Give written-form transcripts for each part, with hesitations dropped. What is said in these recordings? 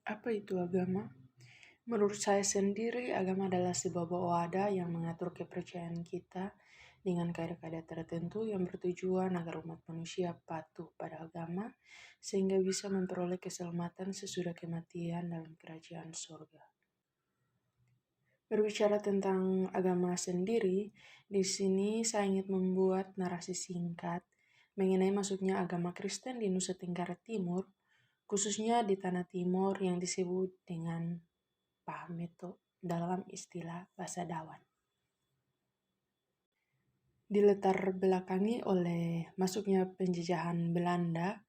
Apa itu agama? Menurut saya sendiri, agama adalah sebuah wadah yang mengatur kepercayaan kita dengan kaidah-kaidah tertentu yang bertujuan agar umat manusia patuh pada agama sehingga bisa memperoleh keselamatan sesudah kematian dalam kerajaan surga. Berbicara tentang agama sendiri, di sini saya ingin membuat narasi singkat mengenai masuknya agama Kristen di Nusa Tenggara Timur, khususnya di Tanah Timur yang disebut dengan Pahameto dalam istilah bahasa Dawan. Dilatar belakangi oleh masuknya penjajahan Belanda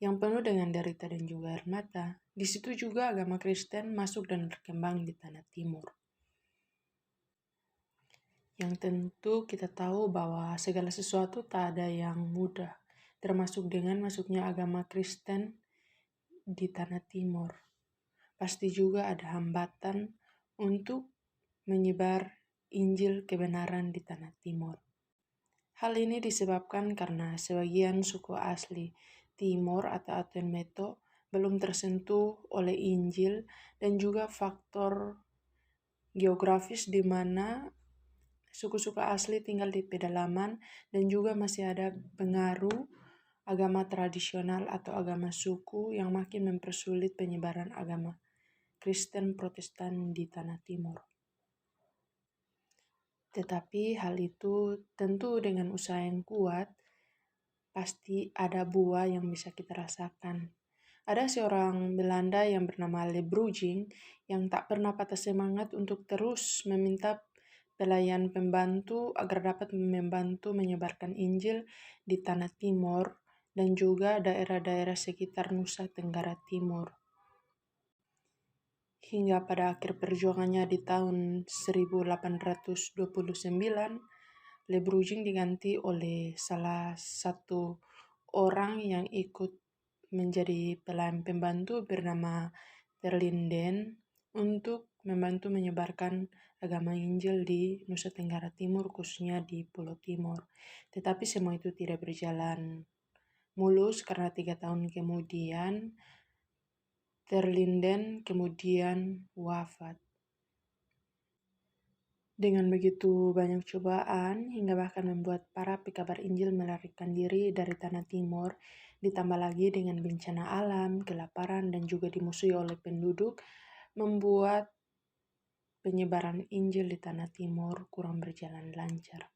yang penuh dengan derita dan juga air mata, di situ juga agama Kristen masuk dan berkembang di Tanah Timur. Yang tentu kita tahu bahwa segala sesuatu tak ada yang mudah, termasuk dengan masuknya agama Kristen di Tanah Timur. Pasti juga ada hambatan untuk menyebar Injil kebenaran di Tanah Timur. Hal ini disebabkan karena sebagian suku asli Timor atau Atenmeto belum tersentuh oleh Injil dan juga faktor geografis di mana suku-suku asli tinggal di pedalaman dan juga masih ada pengaruh agama tradisional atau agama suku yang makin mempersulit penyebaran agama Kristen Protestan di Tanah Timur. Tetapi hal itu tentu dengan usaha yang kuat, pasti ada buah yang bisa kita rasakan. Ada seorang Belanda yang bernama Le Bruging yang tak pernah patah semangat untuk terus meminta pelayan pembantu agar dapat membantu menyebarkan Injil di Tanah Timur dan juga daerah-daerah sekitar Nusa Tenggara Timur. Hingga pada akhir perjuangannya di tahun 1829, Le Bruging diganti oleh salah satu orang yang ikut menjadi pelayan pembantu bernama Terlinden untuk membantu menyebarkan agama Injil di Nusa Tenggara Timur, khususnya di Pulau Timur. Tetapi semua itu tidak berjalan mulus karena 3 tahun kemudian Terlinden kemudian wafat. Dengan begitu banyak cobaan hingga bahkan membuat para pekabar Injil melarikan diri dari Tanah Timur, ditambah lagi dengan bencana alam, kelaparan, dan juga dimusuhi oleh penduduk, membuat penyebaran Injil di Tanah Timur kurang berjalan lancar.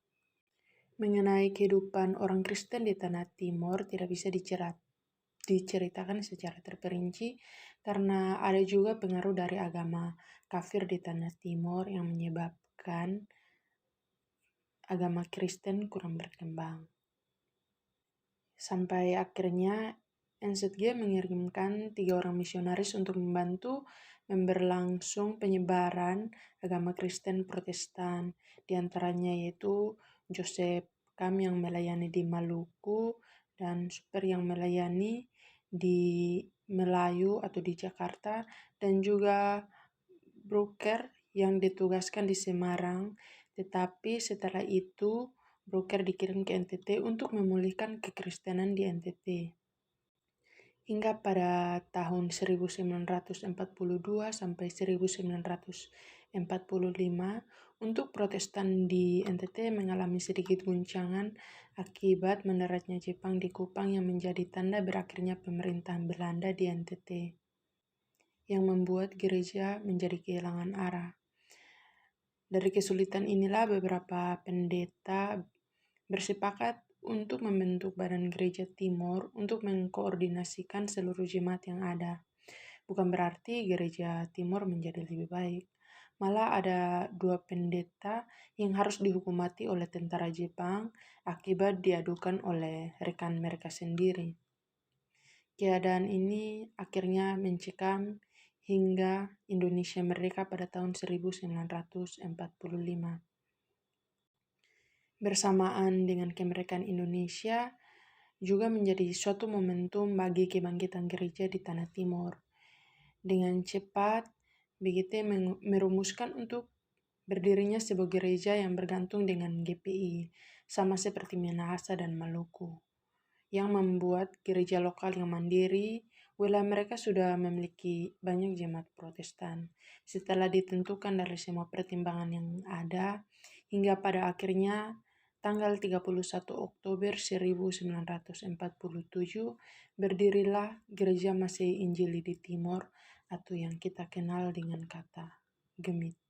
Mengenai kehidupan orang Kristen di Tanah Timur tidak bisa diceritakan secara terperinci karena ada juga pengaruh dari agama kafir di Tanah Timur yang menyebabkan agama Kristen kurang berkembang. Sampai akhirnya NZG mengirimkan 3 orang misionaris untuk membantu memberlangsung penyebaran agama Kristen Protestan. Di antaranya yaitu Joseph Kam yang melayani di Maluku dan Super yang melayani di Melayu atau di Jakarta dan juga Broker yang ditugaskan di Semarang. Tetapi setelah itu Broker dikirim ke NTT untuk memulihkan kekristenan di NTT. Hingga pada tahun 1942 sampai 1945, untuk Protestan di NTT mengalami sedikit guncangan akibat mendaratnya Jepang di Kupang yang menjadi tanda berakhirnya pemerintahan Belanda di NTT, yang membuat gereja menjadi kehilangan arah. Dari kesulitan inilah beberapa pendeta bersepakat untuk membentuk Badan Gereja Timur untuk mengkoordinasikan seluruh jemaat yang ada. Bukan berarti Gereja Timur menjadi lebih baik. Malah ada 2 pendeta yang harus dihukum mati oleh tentara Jepang akibat diadukan oleh rekan mereka sendiri. Keadaan ini akhirnya mencekam hingga Indonesia merdeka pada tahun 1945. Bersamaan dengan kemerdekaan Indonesia juga menjadi suatu momentum bagi kebangkitan gereja di Tanah Timur. Dengan cepat, BGT merumuskan untuk berdirinya sebuah gereja yang bergantung dengan GPI, sama seperti Minahasa dan Maluku, yang membuat gereja lokal yang mandiri Wilayah mereka sudah memiliki banyak jemaat Protestan. Setelah ditentukan dari semua pertimbangan yang ada, hingga pada akhirnya tanggal 31 Oktober 1947 berdirilah Gereja Masehi Injili di Timor atau yang kita kenal dengan kata Gemit.